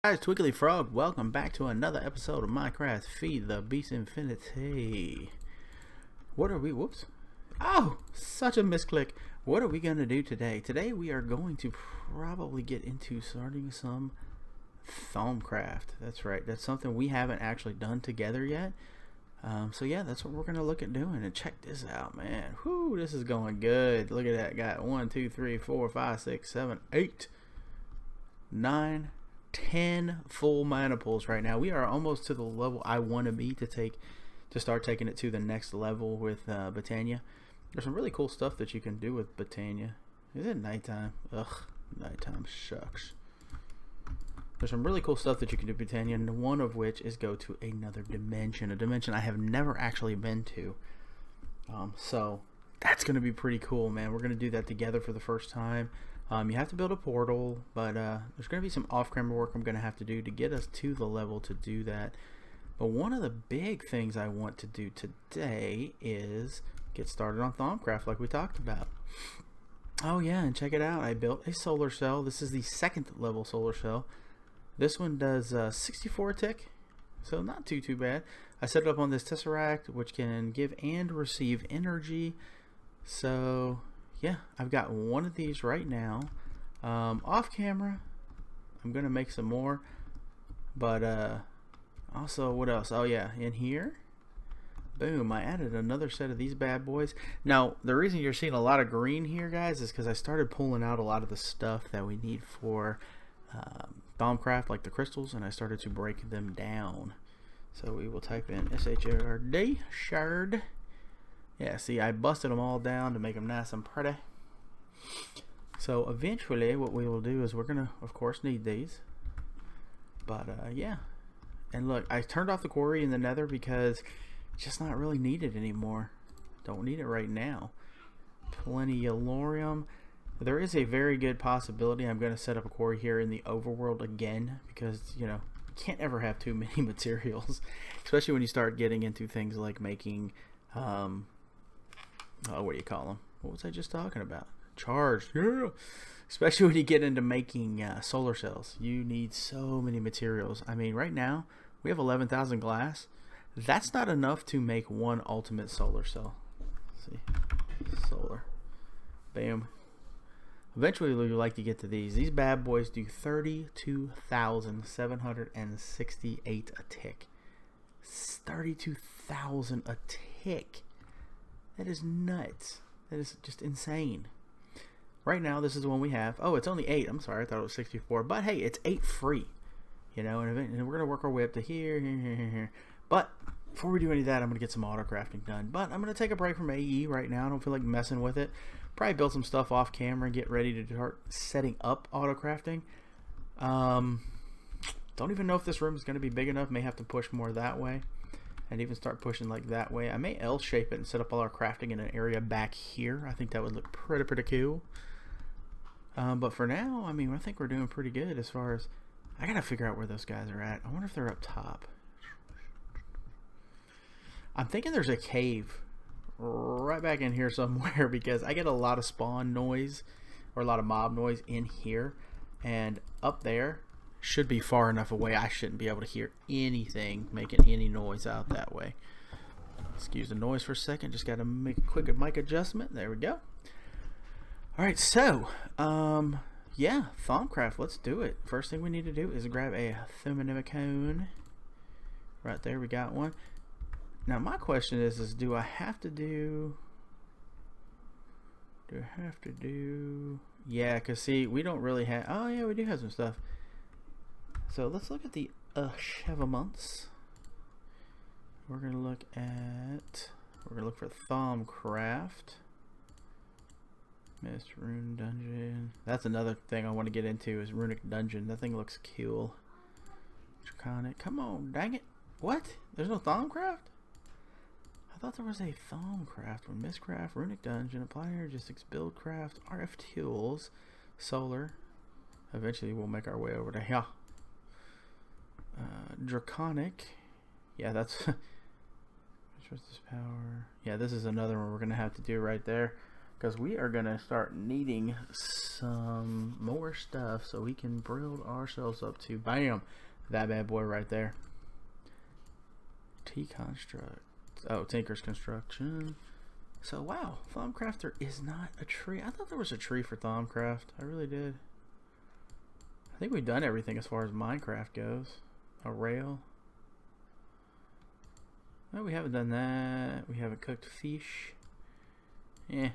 Guys, Twiggly Frog, welcome back to another episode of Minecraft Feed the Beast Infinity. What are we, whoops. Oh, such a misclick. What are we going to do today? Today we are going to probably get into starting some Thaumcraft. That's right, that's something we haven't actually done together yet. So yeah, that's what we're going to look at doing. And check this out, man. Whoo, this is going good. Look at that. Got 1, 2, 3, 4, 5, 6, 7, 8, 9, 10 full mana pools right now. We are almost to the level I want to be to start taking it to the next level with Botania. There's some really cool stuff that you can do with Botania. Is it nighttime? Ugh, nighttime sucks. There's some really cool stuff that you can do with Botania, and one of which is go to another dimension, a dimension I have never actually been to. So that's going to be pretty cool, man. We're going to do that together for the first time. You have to build a portal, but there's going to be some off-camera work I'm going to have to do to get us to the level to do that. But one of the big things I want to do today is get started on Thaumcraft like we talked about. Oh yeah, and check it out. I built a solar cell. This is the second level solar cell. This one does 64 tick, so not too bad. I set it up on this tesseract, which can give and receive energy. So yeah, I've got one of these right now. Off camera, I'm gonna make some more, but also, what else? Oh yeah, in here, boom, I added another set of these bad boys. Now the reason you're seeing a lot of green here, guys, is because I started pulling out a lot of the stuff that we need for Thaumcraft, like the crystals, and I started to break them down. So we will type in SHRD, shard. Yeah, see, I busted them all down to make them nice and pretty. So eventually what we will do is we're going to, of course, need these. But yeah. And look, I turned off the quarry in the nether because it's just not really needed anymore. Don't need it right now. Plenty of yellorium. There is a very good possibility I'm going to set up a quarry here in the overworld again, because, you know, you can't ever have too many materials. Especially when you start getting into things like making what do you call them? What was I just talking about? Charged. Yeah. Especially when you get into making solar cells. You need so many materials. I mean, right now, we have 11,000 glass. That's not enough to make one ultimate solar cell. Let's see. Solar. Bam. Eventually, we would like to get to these. These bad boys do 32,768 a tick. 32,000 a tick. That is nuts. That is just insane. Right now, this is the one we have. Oh, it's only 8. I'm sorry, I thought it was 64. But hey, it's 8 free. You know, and we're going to work our way up to here. But before we do any of that, I'm going to get some auto crafting done. But I'm going to take a break from AE right now. I don't feel like messing with it. Probably build some stuff off camera and get ready to start setting up auto crafting. Don't even know if this room is going to be big enough. May have to push more that way. And even start pushing like that way. I may L-shape it and set up all our crafting in an area back here. I think that would look pretty cool. But for now, I mean, I think we're doing pretty good as far as... I gotta figure out where those guys are at. I wonder if they're up top. I'm thinking there's a cave right back in here somewhere, because I get a lot of spawn noise, or a lot of mob noise in here. And up there should be far enough away I shouldn't be able to hear anything making any noise out that way. Excuse the noise for a second, just got to make a quick mic adjustment. There we go. Alright, so yeah, Thaumcraft, let's do it. First thing we need to do is grab a Thaumcraft. Right there, we got one. Now my question is do I have to do yeah, because see, we don't really have... oh yeah, we do have some stuff. So let's look at the achievements. We're gonna look for Thaumcraft. Mist Rune Dungeon. That's another thing I want to get into, is Runic Dungeon. That thing looks cool. Draconic. Come on, dang it. What? There's no Thaumcraft? I thought there was a Thaumcraft one. Mistcraft, Runic Dungeon, Apply Energistics, Buildcraft, RF Tools, Solar. Eventually we'll make our way over to here. Draconic. Yeah, that's... Trust this power. Yeah, this is another one we're going to have to do right there. because we are going to start needing some more stuff so we can build ourselves up to, bam, that bad boy right there. T-Construct. Oh, Tinker's Construction. So, wow, Thaumcraft is not a tree. I thought there was a tree for Thaumcraft. I really did. I think we've done everything as far as Minecraft goes. A rail. No, we haven't done that. We haven't cooked fish. Yeah.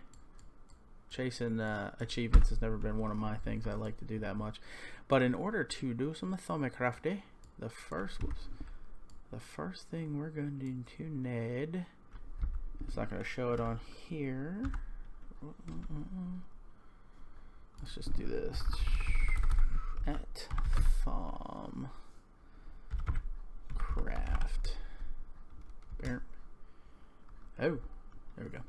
Chasing achievements has never been one of my things I like to do that much. But in order to do some Thaumcraft, the first thing we're going to need, it's not going to show it on here. Let's just do this. At Thaumcraft. Oh, there we go.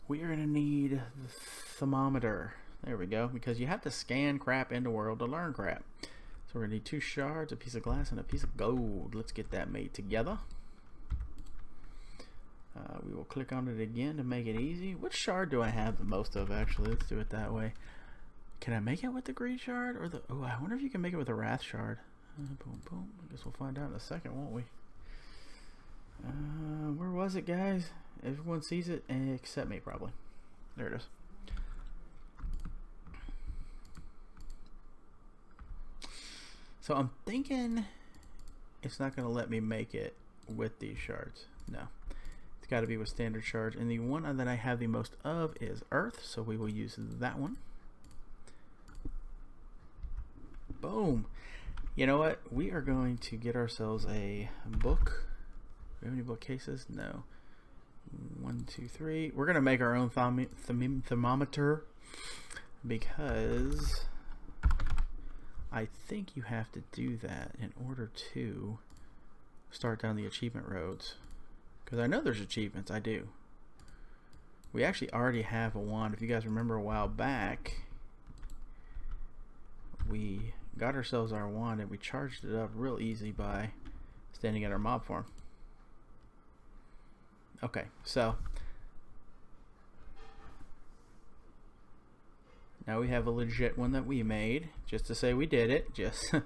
We are going to need the thermometer. There we go. Because you have to scan crap in the world to learn crap. So we're going to need 2 shards, a piece of glass, and a piece of gold. Let's get that made together. We will click on it again to make it easy. Which shard do I have the most of, actually? Let's do it that way. Can I make it with the green shard? Or the... Oh, I wonder if you can make it with the wrath shard. Boom, boom. I guess we'll find out in a second, won't we? Where was it, guys? Everyone sees it except me, probably. There it is. So I'm thinking it's not going to let me make it with these shards. No. It's got to be with standard shards. And the one that I have the most of is earth. So we will use that one. Boom. You know what? We are going to get ourselves a book. Do we have any bookcases? No. 1, 2, 3. We're going to make our own thermometer because I think you have to do that in order to start down the achievement roads. Because I know there's achievements. I do. We actually already have a wand. If you guys remember a while back, we got ourselves our wand and we charged it up real easy by standing at our mob farm. Okay, so now we have a legit one that we made, just to say we did it, just that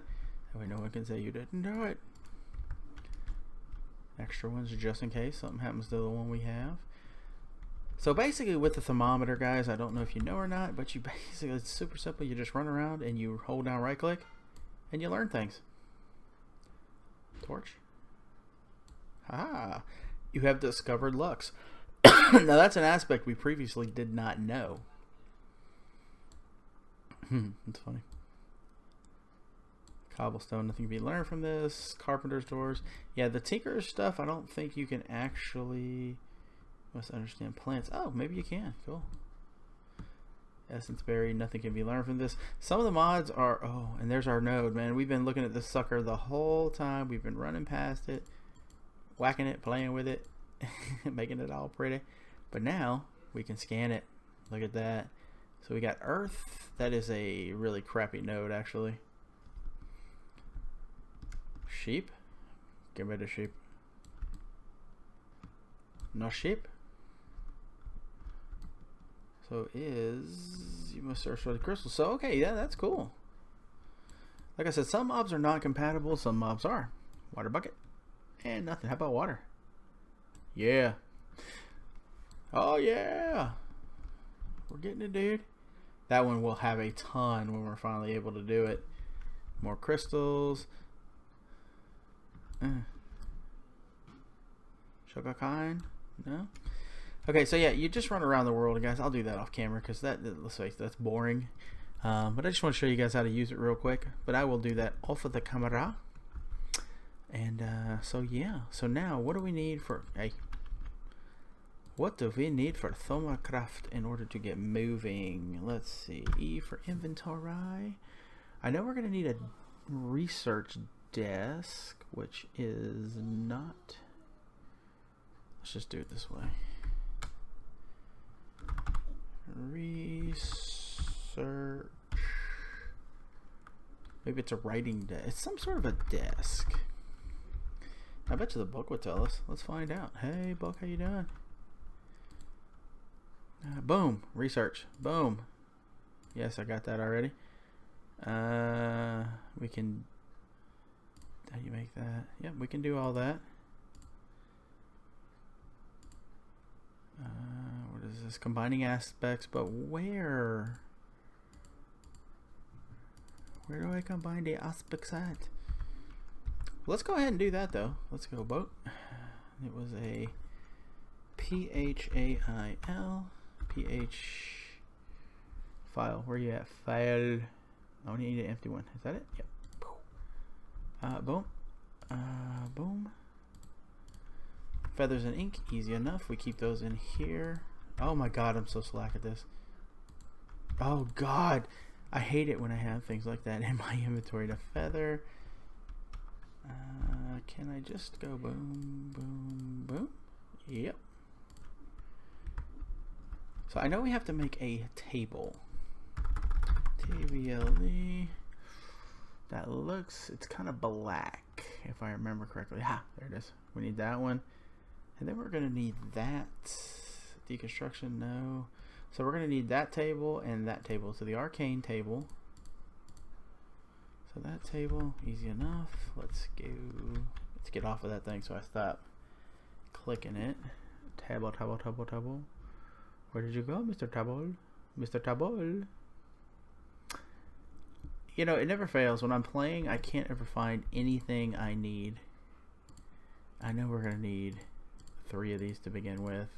way no one can say you didn't do it. Extra ones just in case something happens to the one we have. So basically with the thermometer, guys, I don't know if you know or not, but you basically, it's super simple. You just run around and you hold down right click and you learn things. Torch. Ah, you have discovered Lux. Now that's an aspect we previously did not know. That's funny. Cobblestone, nothing to be learned from this. Carpenter's doors. Yeah, the tinker's stuff, I don't think you can actually... Must understand plants. Oh, maybe you can. Cool. Essence berry. Nothing can be learned from this. Some of the mods are... Oh, and there's our node, man. We've been looking at this sucker the whole time. We've been running past it, whacking it, playing with it, making it all pretty. But now we can scan it. Look at that. So we got earth. That is a really crappy node, actually. Sheep. Get rid of sheep. No sheep. So you must search for the crystal. So okay, yeah, that's cool. Like I said, some mobs are not compatible, some mobs are. Water bucket. And nothing. How about water? Yeah. Oh yeah. We're getting it, dude. That one will have a ton when we're finally able to do it. More crystals. Sugar kind? No? Okay, so yeah, you just run around the world, guys. I'll do that off camera because let's face it, that's boring. But I just want to show you guys how to use it real quick. But I will do that off of the camera. And so yeah, so now what do we need for... Hey. What do we need for Thaumcraft in order to get moving? Let's see. E for inventory. I know we're going to need a research desk, which is not... Let's just do it this way. Research. Maybe it's a writing desk. It's some sort of a desk. I bet you the book would tell us. Let's find out. Hey, book, how you doing? Boom. Research. Boom. Yes, I got that already. We can... How do you make that? Yep, we can do all that. What is this? Combining aspects, but where? Where do I combine the aspects at? Let's go ahead and do that though. Let's go boat. It was a PHAIL file. Where you at? File. I only need an empty one. Is that it? Yep. Boom. Boom. Feathers and ink, easy enough. We keep those in here. Oh my god, I'm so slack at this. Oh god, I hate it when I have things like that in my inventory. The feather. Can I just go boom, boom, boom? Yep. So I know we have to make a table. TBLE. That looks, it's kind of black, if I remember correctly. Ha, there it is. We need that one. And then we're going to need that. Deconstruction, no. So we're going to need that table and that table. So the arcane table. So that table, easy enough. Let's get off of that thing so I stop clicking it. Table. Where did you go, Mr. Table? Mr. Table? You know, it never fails. When I'm playing, I can't ever find anything I need. I know we're going to need 3 of these to begin with,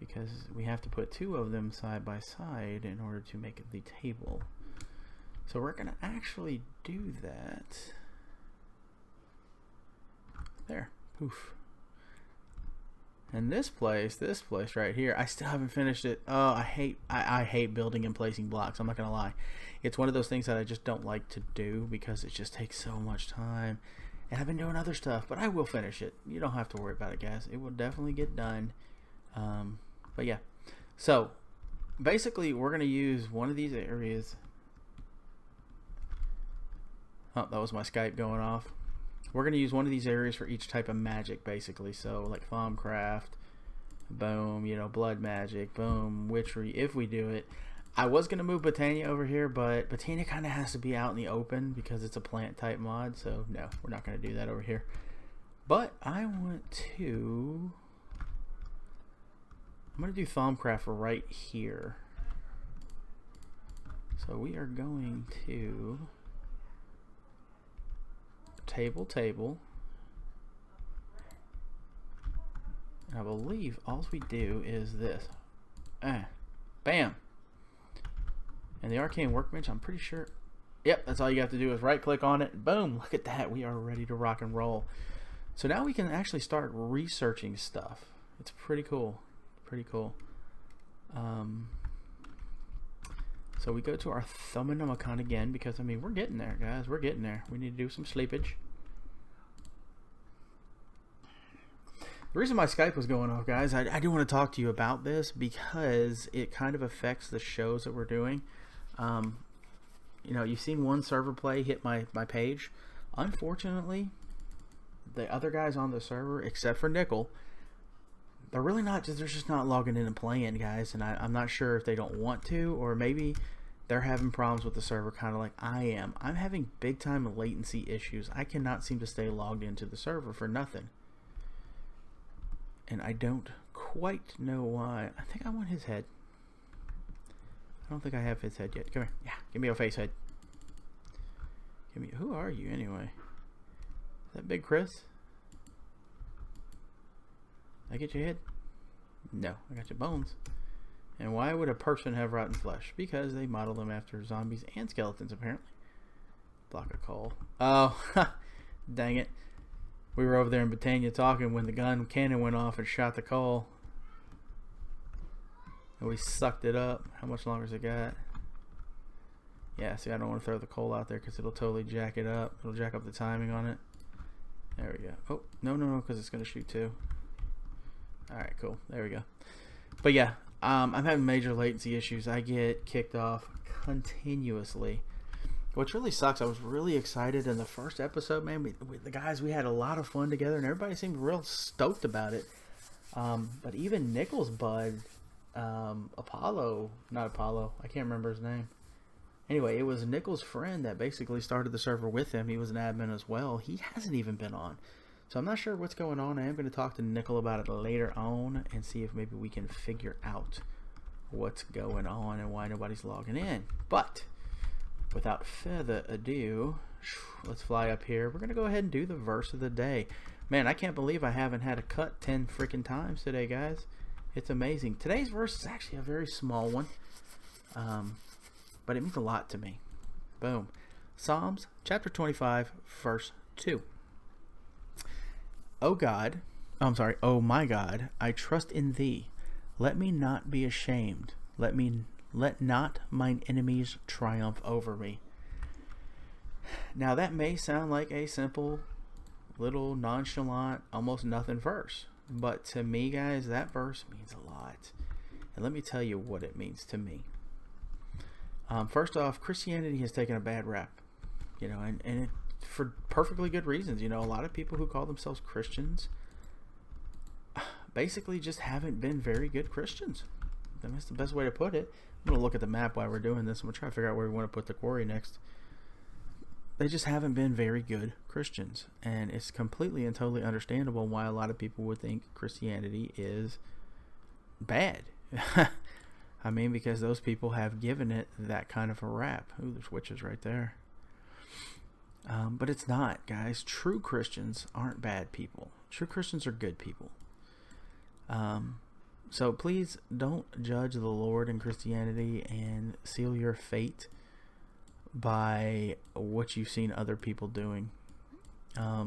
because we have to put 2 of them side by side in order to make the table. So we're going to actually do that. There. Poof. And this place right here, I still haven't finished it. Oh, I hate building and placing blocks. I'm not gonna lie. It's one of those things that I just don't like to do because it just takes so much time. And I've been doing other stuff, but I will finish it. You don't have to worry about it, guys. It will definitely get done. But yeah. So basically, we're gonna use one of these areas. Oh, that was my Skype going off. We're going to use one of these areas for each type of magic, basically. So, like Thaumcraft, boom, you know, blood magic, boom, witchery, if we do it. I was going to move Botania over here, but Botania kind of has to be out in the open because it's a plant-type mod. So, no, we're not going to do that over here. But I want to... I'm going to do Thaumcraft right here. So, we are going to... table, and I believe all we do is this. Bam. And the arcane workbench, I'm pretty sure, yep, that's all you have to do is right click on it. Boom, look at that. We are ready to rock and roll. So now we can actually start researching stuff. It's pretty cool. So we go to our Thaumanomicon again because, I mean, we're getting there, guys. We're getting there. We need to do some sleepage. The reason my Skype was going off, guys, I do want to talk to you about this because it kind of affects the shows that we're doing. You know, you've seen one server play hit my page. Unfortunately, the other guys on the server, except for Nickel, they're really not they're just not logging in and playing, guys, and I'm not sure if they don't want to, or maybe they're having problems with the server kind of like I am. I'm having big time latency issues. I cannot seem to stay logged into the server for nothing, and I don't quite know why. I think I want his head. I don't think I have his head yet. Come here. Yeah, give me your face head. Give me. Who are you anyway? Is that Big Chris? I get your head? No, I got your bones. And why would a person have rotten flesh? Because they model them after zombies and skeletons, apparently. Block a coal. Oh, dang it. We were over there in Botania talking when the cannon went off and shot the coal. And we sucked it up. How much longer has it got? Yeah, see, I don't want to throw the coal out there because it'll totally jack it up. It'll jack up the timing on it. There we go. Oh, no, because it's going to shoot too. Alright, cool. There we go. But yeah, I'm having major latency issues. I get kicked off continuously. Which really sucks. I was really excited in the first episode, man. The guys, we had a lot of fun together, and everybody seemed real stoked about it. But even Nickel's bud, Apollo, not Apollo, I can't remember his name. Anyway, it was Nickel's friend that basically started the server with him. He was an admin as well. He hasn't even been on. So I'm not sure what's going on. I am going to talk to Nickel about it later on and see if maybe we can figure out what's going on and why nobody's logging in. But without further ado, let's fly up here. We're going to go ahead and do the verse of the day. Man, I can't believe I haven't had a cut 10 freaking times today, guys. It's amazing. Today's verse is actually a very small one, but it means a lot to me. Boom. Psalms chapter 25, verse 2. Oh my God, I trust in thee. Let me not be ashamed. Let not mine enemies triumph over me. Now that may sound like a simple, little nonchalant, almost nothing verse. But to me, guys, that verse means a lot. And let me tell you what it means to me. First off, Christianity has taken a bad rap. And it, for perfectly good reasons. A lot of people who call themselves Christians basically just haven't been very good Christians. That's the best way to put it. I'm going to look at the map while we're doing this. I'm going to try to figure out where we want to put the quarry next. They just haven't been very good Christians. And it's completely and totally understandable why a lot of people would think Christianity is bad. I mean, because those people have given it that kind of a rap. Ooh, there's witches right there. But it's not, guys. True Christians aren't bad people. True Christians are good people. So please don't judge the Lord and Christianity and seal your fate by what you've seen other people doing. I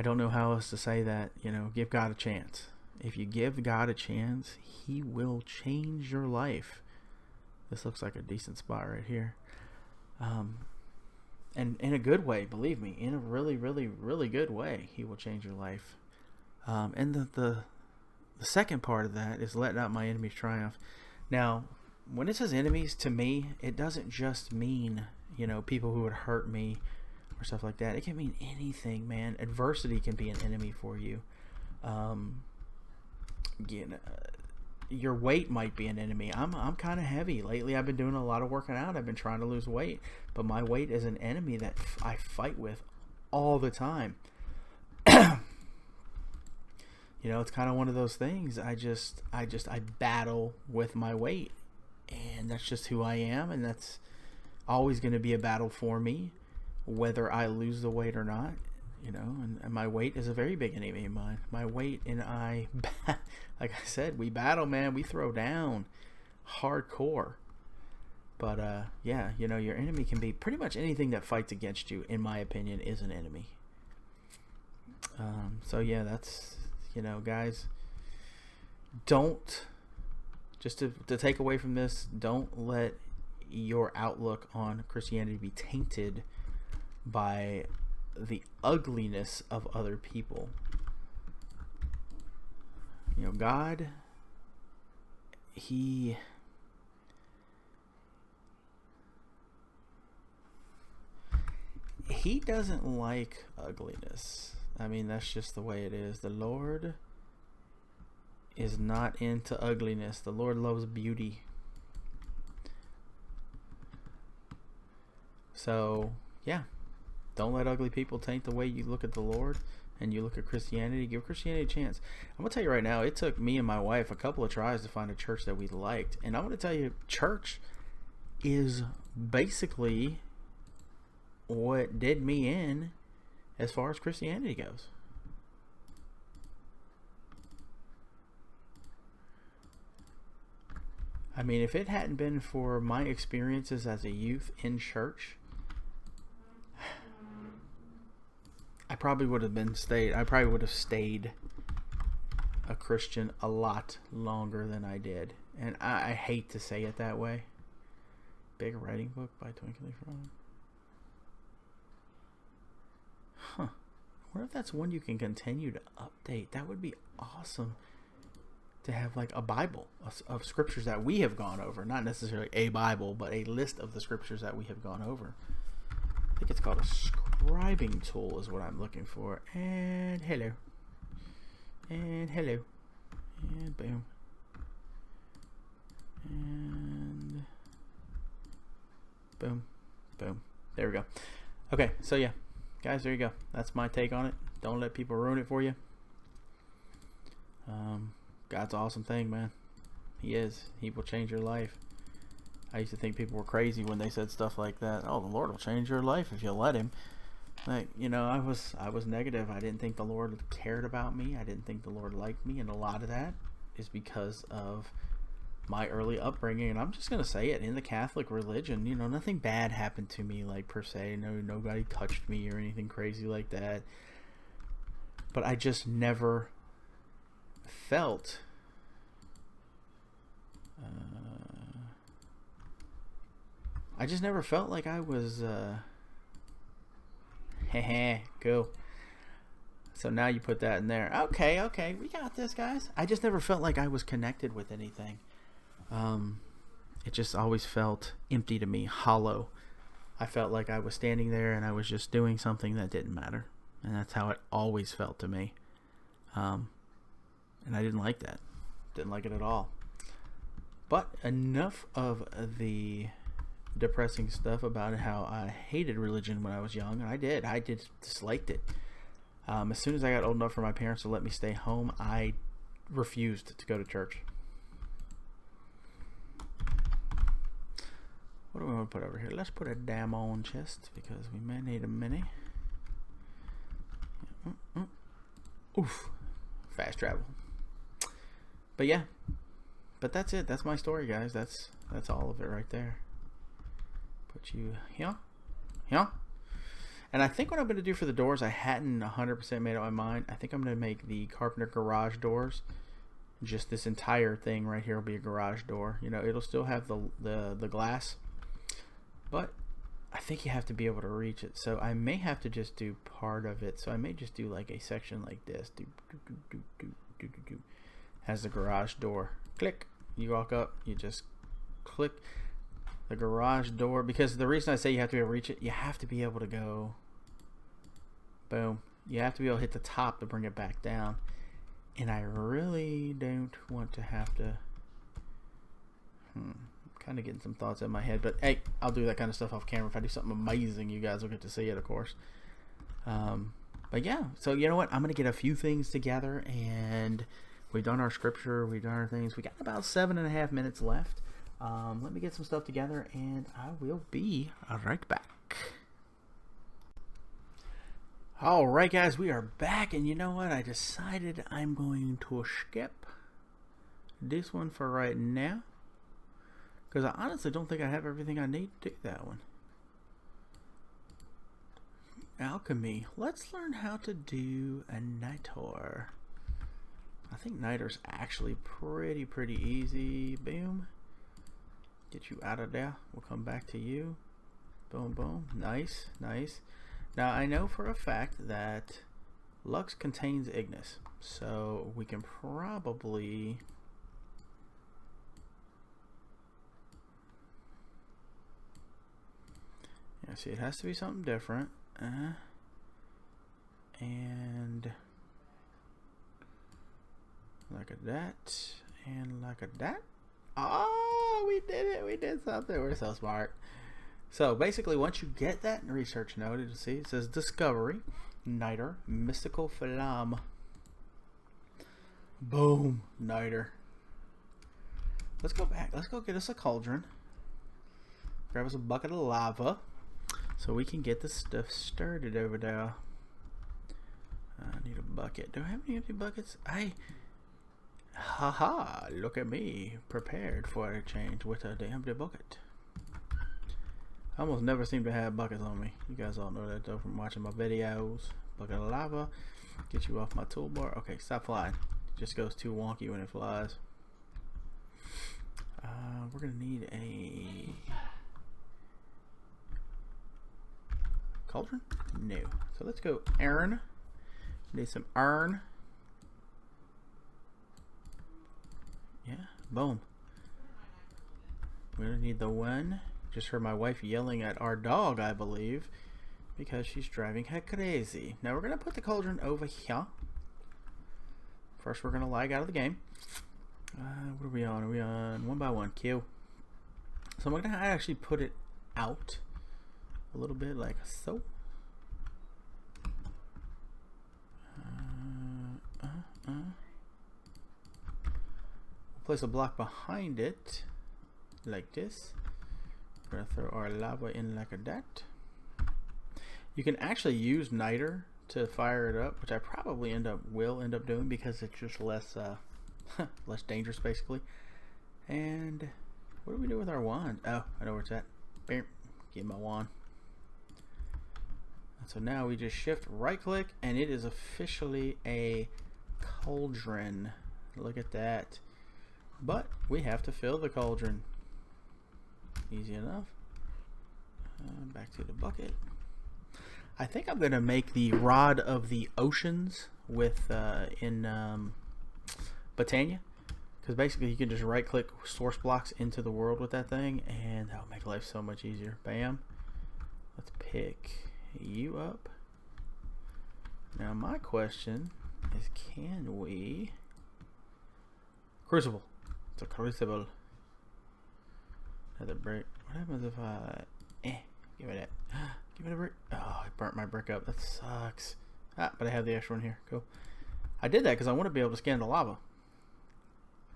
don't know how else to say that. Give God a chance. If you give God a chance, He will change your life. This looks like a decent spot right here. And in a good way, believe me, in a really, really, really good way, He will change your life. And the second part of that is let not my enemies triumph. Now, when it says enemies, to me, it doesn't just mean, people who would hurt me or stuff like that. It can mean anything, man. Adversity can be an enemy for you. Your weight might be an enemy. I'm kind of heavy. Lately, I've been doing a lot of working out. I've been trying to lose weight. But my weight is an enemy that I fight with all the time. It's kind of one of those things. I battle with my weight. And that's just who I am. And that's always going to be a battle for me, whether I lose the weight or not. And my weight is a very big enemy of mine. My weight and I, like I said, we battle, man. We throw down hardcore. But, yeah, your enemy can be pretty much anything that fights against you, in my opinion, is an enemy. So, yeah, that's, guys, don't, just to take away from this, don't let your outlook on Christianity be tainted by the ugliness of other people. God, he doesn't like ugliness. I mean, that's just the way it is. The Lord is not into ugliness. The Lord loves beauty. So, yeah. Don't let ugly people taint the way you look at the Lord and you look at Christianity. Give Christianity a chance. I'm going to tell you right now, it took me and my wife a couple of tries to find a church that we liked. And I'm going to tell you, church is basically what did me in as far as Christianity goes. I mean, if it hadn't been for my experiences as a youth in church, I probably would have stayed a Christian a lot longer than I did. And I hate to say it that way. Big writing book by Twinkly Frog. Huh. I wonder if that's one you can continue to update. That would be awesome to have like a Bible of scriptures that we have gone over. Not necessarily a Bible, but a list of the scriptures that we have gone over. I think it's called a scribing tool is what I'm looking for. And hello. And hello. And boom. And boom. Boom. There we go. Okay, so yeah. Guys, there you go. That's my take on it. Don't let people ruin it for you. God's an awesome thing, man. He is. He will change your life. I used to think people were crazy when they said stuff like that. Oh, the Lord will change your life if you let him. Like, you know, I was negative. I didn't think the Lord cared about me. I didn't think the Lord liked me, and a lot of that is because of my early upbringing. And I'm just gonna say it, in the Catholic religion, you know, nothing bad happened to me, like, per se. Nobody touched me or anything crazy like that. But I just never felt like I was cool. So now you put that in there. Okay, we got this, guys. I just never felt like I was connected with anything. It just always felt empty to me, hollow. I felt like I was standing there and I was just doing something that didn't matter. And that's how it always felt to me. And I didn't like that. Didn't like it at all. But enough of the depressing stuff about how I hated religion when I was young. And I did. I disliked it. As soon as I got old enough for my parents to let me stay home, I refused to go to church. What do we want to put over here? Let's put a damn on chest because we may need a mini. Oof. Fast travel. But yeah. But that's it. That's my story, guys. That's all of it right there. Put you here. Here. And I think what I'm going to do for the doors, I hadn't 100% made up my mind. I think I'm going to make the carpenter garage doors. Just this entire thing right here will be a garage door. You know, it'll still have the glass. But I think you have to be able to reach it. So I may have to just do part of it. So I may just do like a section like this. Has the garage door. Click. You walk up. You just click the garage door. Because the reason I say you have to be able to reach it, you have to be able to go. Boom. You have to be able to hit the top to bring it back down. And I really don't want to have to. Kind of getting some thoughts in my head, but hey, I'll do that kind of stuff off camera. If I do something amazing, you guys will get to see it, of course. But yeah, so you know what? I'm gonna get a few things together, and we've done our scripture, we've done our things. We got about 7.5 minutes left. Let me get some stuff together, and I will be right back. All right, guys, we are back, and you know what? I decided I'm going to skip this one for right now. Because I honestly don't think I have everything I need to do that one. Alchemy. Let's learn how to do a niter. I think niter's actually pretty easy. Boom. Get you out of there. We'll come back to you. Boom, boom. Nice, nice. Now I know for a fact that Lux contains Ignis. So we can probably... Yeah, see, it has to be something different. And like a that, and like a that. Oh, we did it. We did something. We're so smart. So basically, once you get that in research node, you'll see it says Discovery, Niter, Mystical Flamme. Boom, Niter. Let's go back. Let's go get us a cauldron. Grab us a bucket of lava. So we can get this stuff started over there. I need a bucket. Do I have any empty buckets? Haha, look at me. Prepared for a change with a empty bucket. I almost never seem to have buckets on me. You guys all know that though from watching my videos. Bucket of lava. Get you off my toolbar. Okay, stop flying. It just goes too wonky when it flies. We're going to need a... cauldron? No. So let's go iron. Need some iron. Yeah, boom. We don't need the one. Just heard my wife yelling at our dog, I believe, because she's driving her crazy. Now we're gonna put the cauldron over here. First, we're going to lag out of the game. What are we on? Are we on 1 by 1? Q. So I'm going to actually put it out a little bit like so. We'll place a block behind it like this. We're going to throw our lava in like that. You can actually use niter to fire it up, which I probably will end up doing because it's just less less dangerous basically. And what do we do with our wand? Oh, I know where it's at. Bam. Get my wand. And so now we just shift right click and it is officially a cauldron. Look at that. But we have to fill the cauldron. Easy enough. Back to the bucket. I think I'm gonna make the Rod of the Oceans with in Botania, because basically you can just right click source blocks into the world with that thing and that'll make life so much easier. Bam. Let's pick you up. Now my question is, can we crucible? It's a crucible. Another brick. What happens if I give me that? Give me a brick. Oh, I burnt my brick up. That sucks. Ah, but I have the extra one here. Cool. I did that because I want to be able to scan the lava.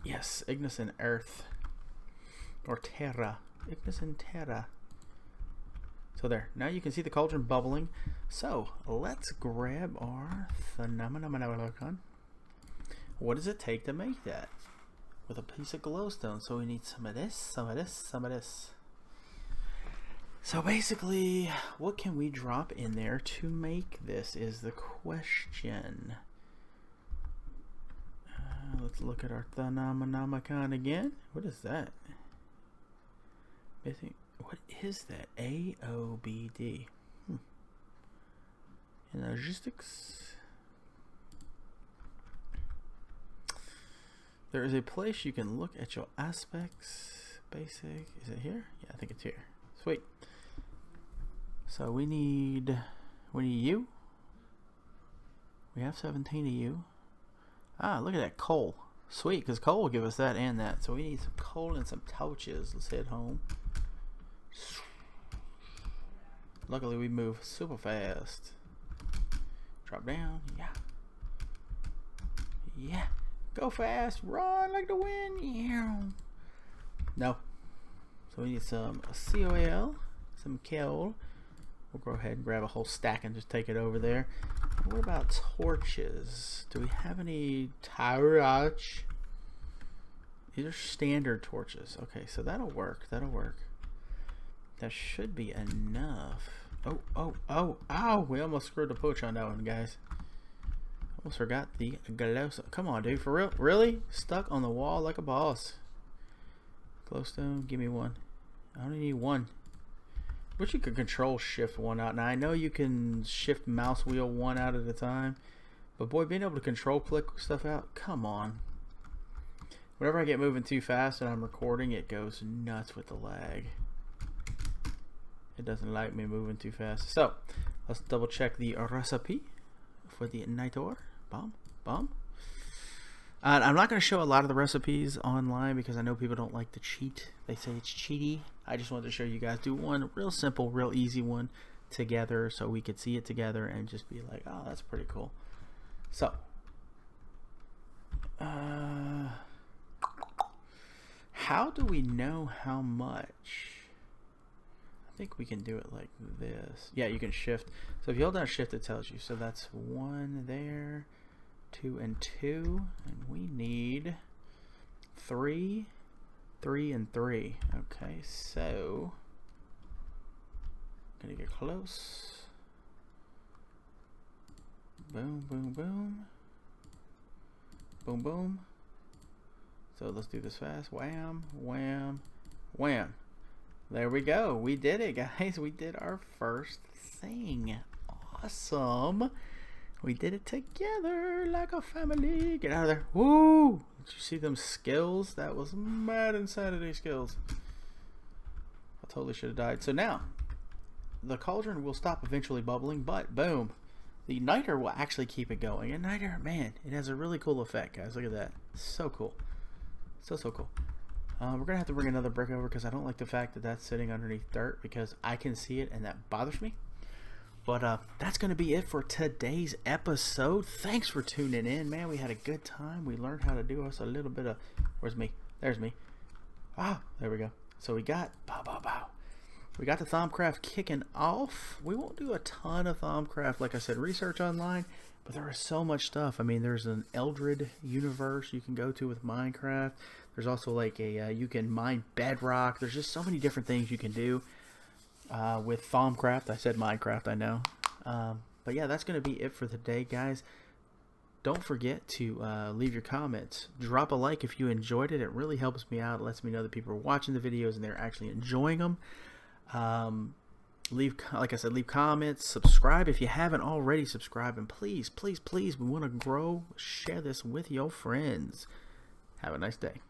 Yes, Ignis and Earth. Or Terra. Ignis and Terra. So there. Now you can see the cauldron bubbling. So let's grab our phenomenon. What does it take to make that? With a piece of glowstone. So we need some of this, some of this, some of this. So basically, what can we drop in there to make this is the question. Let's look at our Phenomenomicon again. What is that? What is that? AOBD. In logistics. There is a place you can look at your aspects. Basic. Is it here? Yeah, I think it's here. Sweet. So we need you. We have 17 of you. Ah, look at that coal. Sweet, because coal will give us that and that. So we need some coal and some torches. Let's head home. Luckily we move super fast. Drop down. Yeah. Yeah. Go fast. Run like the wind. Yeah. No. So we need some COAL. Some coal. We'll go ahead and grab a whole stack and just take it over there. What about torches? Do we have any torch? These are standard torches. Okay, so that'll work. That'll work. That should be enough. Ow! We almost screwed the pooch on that one, guys. Almost forgot the glowstone. Come on, dude. For real? Really? Stuck on the wall like a boss. Glowstone, give me one. I only need one. Wish you could control shift one out. Now I know you can shift mouse wheel one out at a time, but boy, being able to control click stuff out, come on. Whenever I get moving too fast and I'm recording, it goes nuts with the lag. It doesn't like me moving too fast. So let's double check the recipe for the niter. Bomb. I'm not going to show a lot of the recipes online because I know people don't like to cheat. They say it's cheaty. I just wanted to show you guys. Do one real simple, real easy one together so we could see it together and just be like, oh, that's pretty cool. So, how do we know how much? I think we can do it like this. Yeah, you can shift. So if you hold down shift, it tells you. So that's 1 there. 2 and 2, and we need 3, 3 and 3. Okay, so gonna get close. Boom, boom, boom, boom, boom. So let's do this fast. Wham, wham, wham. There we go. We did it, guys. We did our first thing. Awesome. We did it together like a family. Get out of there. Woo! Did you see them skills? That was mad insanity skills. I totally should have died. So now, the cauldron will stop eventually bubbling, but boom. The niter will actually keep it going. And niter, man, it has a really cool effect, guys. Look at that. So cool. So cool. We're going to have to bring another brick over because I don't like the fact that that's sitting underneath dirt because I can see it and that bothers me. But that's going to be it for today's episode. Thanks for tuning in, man. We had a good time. We learned how to do us a little bit of... Where's me? There's me. Ah, there we go. So we got... We got the Thaumcraft kicking off. We won't do a ton of Thaumcraft. Like I said, research online. But there is so much stuff. I mean, there's an Eldred universe you can go to with Minecraft. There's also like a... you can mine bedrock. There's just so many different things you can do. With Thaumcraft. I said Minecraft, I know. But yeah, that's going to be it for today, guys. Don't forget to leave your comments. Drop a like if you enjoyed it. It really helps me out. It lets me know that people are watching the videos and they're actually enjoying them. Like I said, leave comments. Subscribe if you haven't already subscribed. And please, we want to grow. Share this with your friends. Have a nice day.